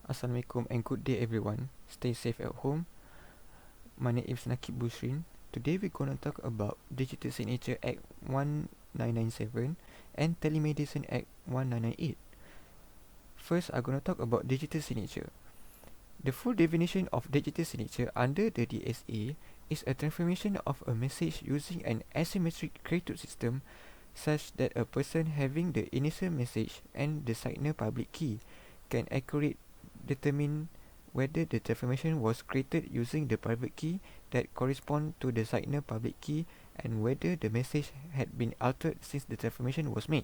Assalamualaikum and good day everyone. Stay safe at home. My name is Nakib Busrin. Today we're gonna talk about Digital Signature Act 1997 and Telemedicine Act 1998. First, I'm gonna talk about digital signature. The full definition of digital signature under the DSA is a transformation of a message using an asymmetric cryptographic system such that a person having the initial message and the signer public key can accurately determine whether the transformation was created using the private key that correspond to the signer public key and whether the message had been altered since the transformation was made.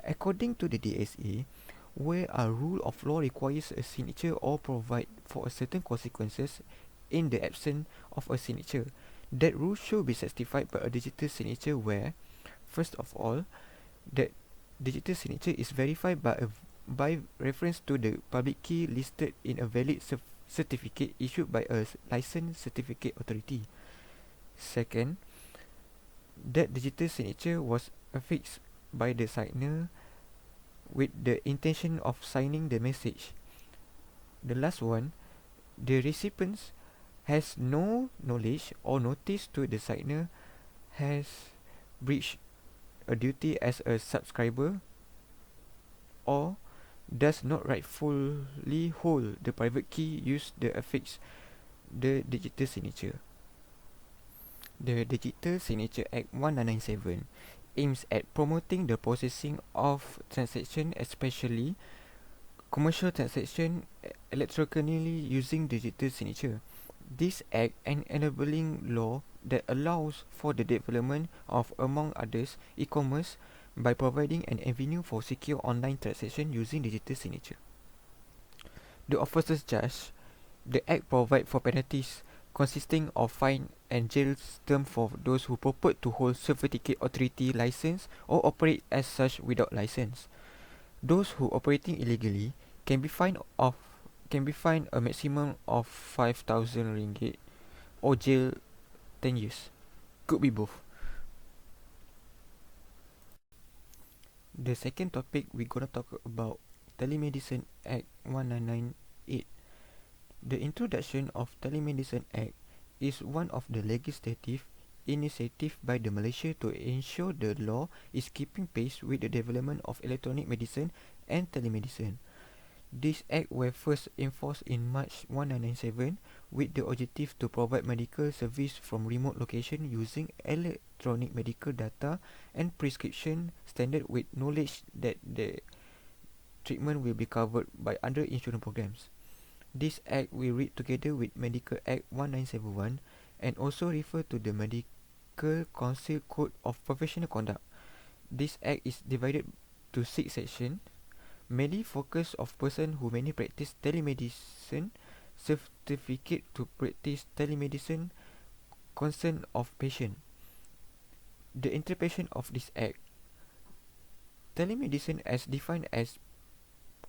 According to the DSA, where a rule of law requires a signature or provide for a certain consequences in the absence of a signature, that rule should be satisfied by a digital signature where, first of all, that digital signature is verified by reference to the public key listed in a valid certificate issued by a licensed certificate authority. Second, that digital signature was affixed by the signer with the intention of signing the message. The last one, the recipient has no knowledge or notice to the signer has breached a duty as a subscriber or does not rightfully hold the private key used to affix the digital signature. The Digital Signature Act 1997 aims at promoting the processing of transactions, especially commercial transactions, electronically using digital signature. This act an enabling law that allows for the development of, among others, e-commerce by providing an avenue for secure online transaction using digital signature. The officers judge, the act provide for penalties consisting of fine and jail term for those who purport to hold certificate authority license or operate as such without license. Those who operating illegally can be fined a maximum of 5,000 ringgit or jail 10 years. Could be both. The second topic we're gonna talk about Telemedicine Act 1998. The introduction of Telemedicine Act is one of the legislative initiative by the Malaysia to ensure the law is keeping pace with the development of electronic medicine and telemedicine. This act was first enforced in March 1997 with the objective to provide medical service from remote location using electronic medical data and prescription standard with knowledge that the treatment will be covered by under insurance programs. This act will read together with Medical Act 1971 and also refer to the Medical Council Code of Professional Conduct. This act is divided to 6 sections, mainly focus of person who may practice telemedicine, certificate to practice telemedicine, concern of patient. The interpretation of this act, telemedicine as defined as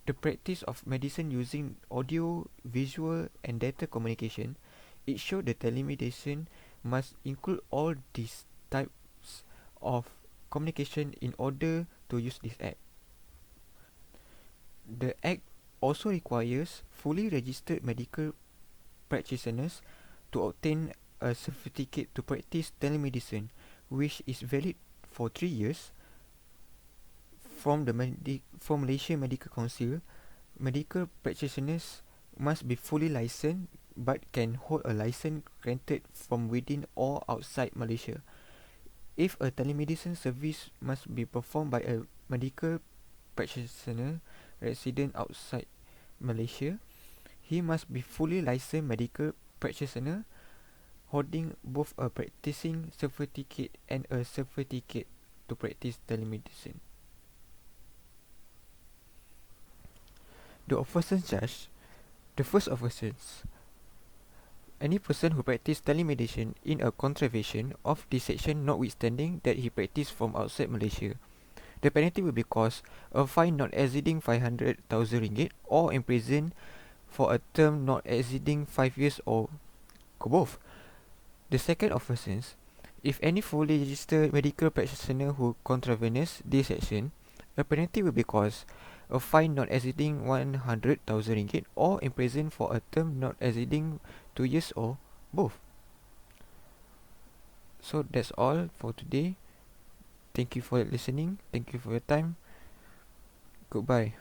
the practice of medicine using audio, visual and data communication. It shows the telemedicine must include all these types of communication in order to use this act. The act also requires fully registered medical practitioners to obtain a certificate to practice telemedicine, which is valid for 3 years from the from Malaysia Medical Council. Medical practitioners must be fully licensed but can hold a license granted from within or outside Malaysia. If a telemedicine service must be performed by a medical practitioner resident outside Malaysia, he must be fully licensed medical practitioner holding both a practicing certificate and a certificate to practice telemedicine. The offences judge, the first offences, any person who practice telemedicine in a contravention of this section notwithstanding that he practice from outside Malaysia, the penalty will be caused a fine not exceeding 500,000 ringgit or imprisoned for a term not exceeding 5 years or both. The second offense, if any fully registered medical practitioner who contravenes this section, a penalty will be caused a fine not exceeding 100,000 ringgit, or imprisoned for a term not exceeding 2 years, or both. So that's all for today. Thank you for listening. Thank you for your time. Goodbye.